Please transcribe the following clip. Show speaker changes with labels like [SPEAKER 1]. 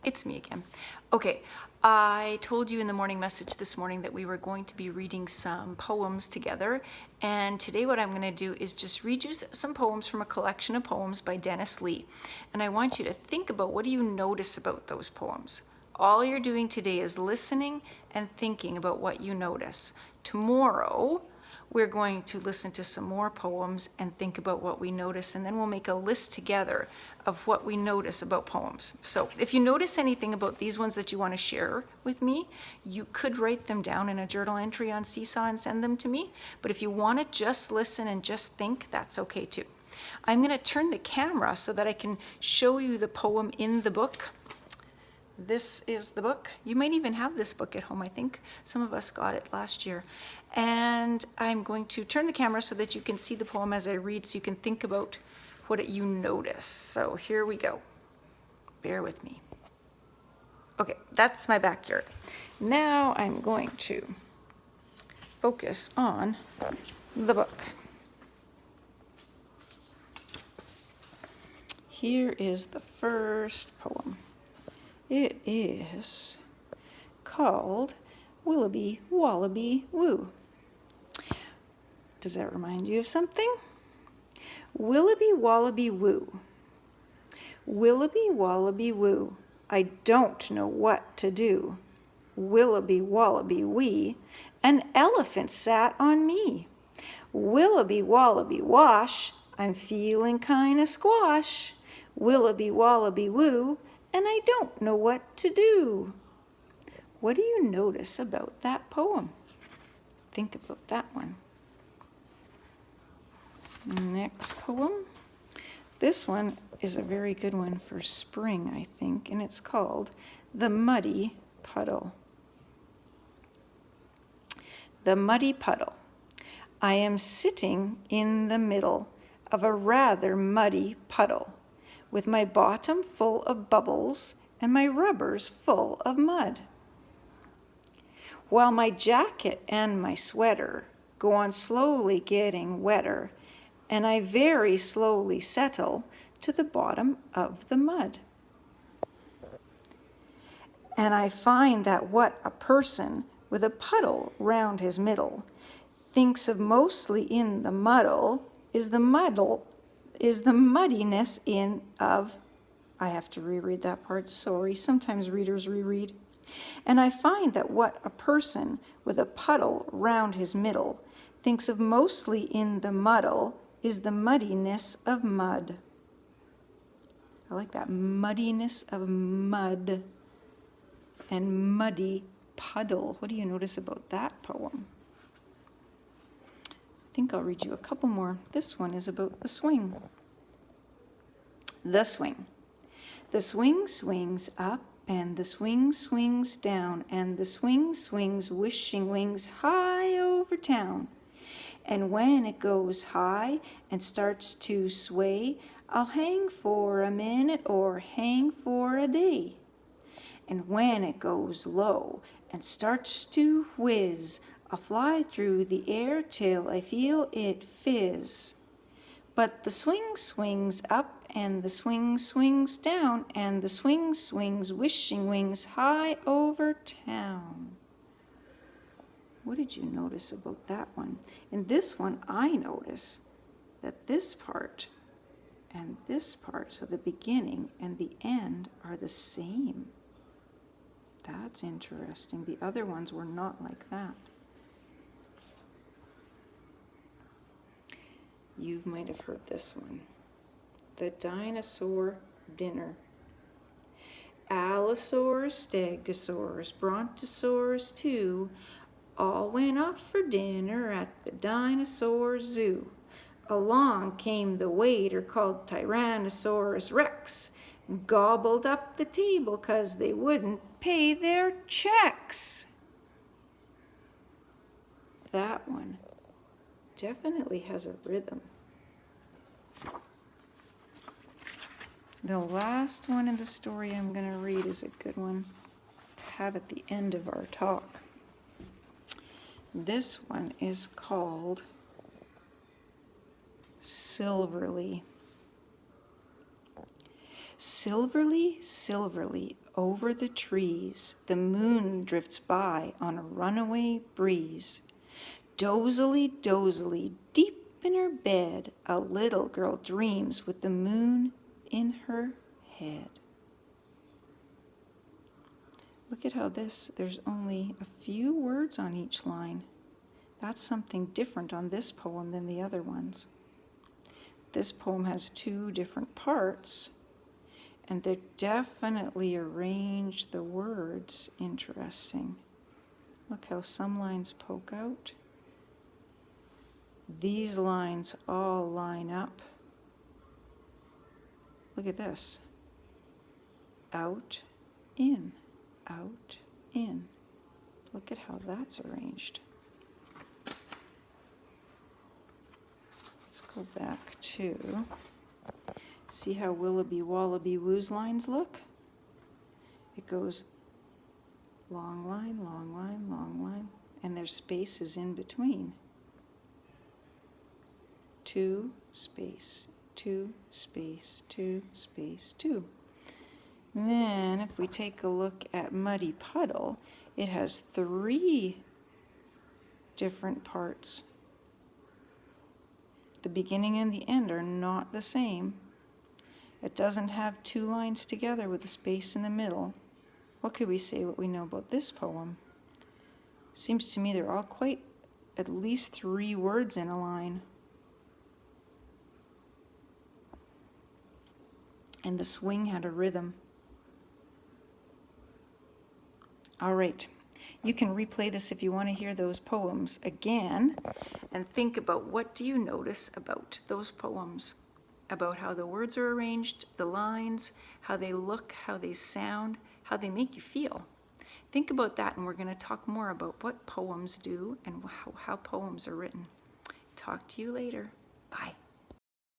[SPEAKER 1] It's me again. Okay, I told you in the morning message this morning that we were going to be reading some poems together, and today what I'm going to do is just read you some poems from a collection of poems by Dennis Lee. And I want you to think about, what do you notice about those poems? All you're doing today is listening and thinking about what you notice. Tomorrow, we're going to listen to some more poems and think about what we notice, and then we'll make a list together of what we notice about poems. So if you notice anything about these ones that you want to share with me, you could write them down in a journal entry on Seesaw and send them to me. But if you want to just listen and just think, that's okay too. I'm going to turn the camera so that I can show you the poem in the book. This is the book. You might even have this book at home, I think. Some of us got it last year. And I'm going to turn the camera so that you can see the poem as I read, so you can think about what you notice. So here we go. Bear with me. Okay, that's my backyard. Now I'm going to focus on the book. Here is the first poem. It is called Willoughby Wallaby Woo. Does that remind you of something? Willoughby Wallaby Woo. Willoughby Wallaby Woo, I don't know what to do. Willoughby Wallaby Wee, an elephant sat on me. Willoughby Wallaby Wash, I'm feeling kinda squash. Willoughby Wallaby Woo, and I don't know what to do. What do you notice about that poem? Think about that one. Next poem. This one is a very good one for spring, I think, and it's called The Muddy Puddle. The Muddy Puddle. I am sitting in the middle of a rather muddy puddle, with my bottom full of bubbles and my rubbers full of mud. While my jacket and my sweater go on slowly getting wetter, and I very slowly settle to the bottom of the mud. And I find that what a person with a puddle round his middle thinks of mostly in the muddle is the muddiness I have to reread that part, sorry, sometimes readers reread. And I find that what a person with a puddle round his middle thinks of mostly in the muddle is the muddiness of mud. I like that, muddiness of mud and muddy puddle. What do you notice about that poem? I think I'll read you a couple more. This one is about the swing. The swing. The swing swings up, and the swing swings down, and the swing swings wishing wings high over town. And when it goes high and starts to sway, I'll hang for a minute or hang for a day. And when it goes low and starts to whiz, I'll fly through the air till I feel it fizz. But the swing swings up, and the swing swings down, and the swing swings wishing wings high over town. What did you notice about that one? In this one, I notice that this part and this part, so the beginning and the end, are the same. That's interesting. The other ones were not like that. You might have heard this one. The Dinosaur Dinner. Allosaurs, Stegosaurs, Brontosaurs too, all went off for dinner at the dinosaur zoo. Along came the waiter called Tyrannosaurus Rex, gobbled up the table 'cause they wouldn't pay their checks. That one definitely has a rhythm. The last one in the story I'm going to read is a good one to have at the end of our talk. This one is called Silverly. Silverly, silverly, Over the trees, the moon drifts by on a runaway breeze. Dozily, dozily, deep in her bed, a little girl dreams with the moon in her head. Look at how there's only a few words on each line. That's something different on this poem than the other ones. This poem has 2 different parts, and they're definitely arranged the words interesting. Look how some lines poke out. These lines all line up. Look at this. Out, in, out, in. Look at how that's arranged. Let's go back to, see how Willoughby Wallaby Woo's lines look? It goes long line, long line, long line, and there's spaces in between. 2, space, 2, space, 2, space, 2. Then if we take a look at Muddy Puddle, it has 3 different parts. The beginning and the end are not the same. It doesn't have 2 lines together with a space in the middle. What could we say what we know about this poem? Seems to me they're all quite at least 3 words in a line. And the swing had a rhythm. All right. You can replay this if you want to hear those poems again and think about what do you notice about those poems, about how the words are arranged, the lines, how they look, how they sound, how they make you feel. Think about that, and we're going to talk more about what poems do and how poems are written. Talk to you later. Bye.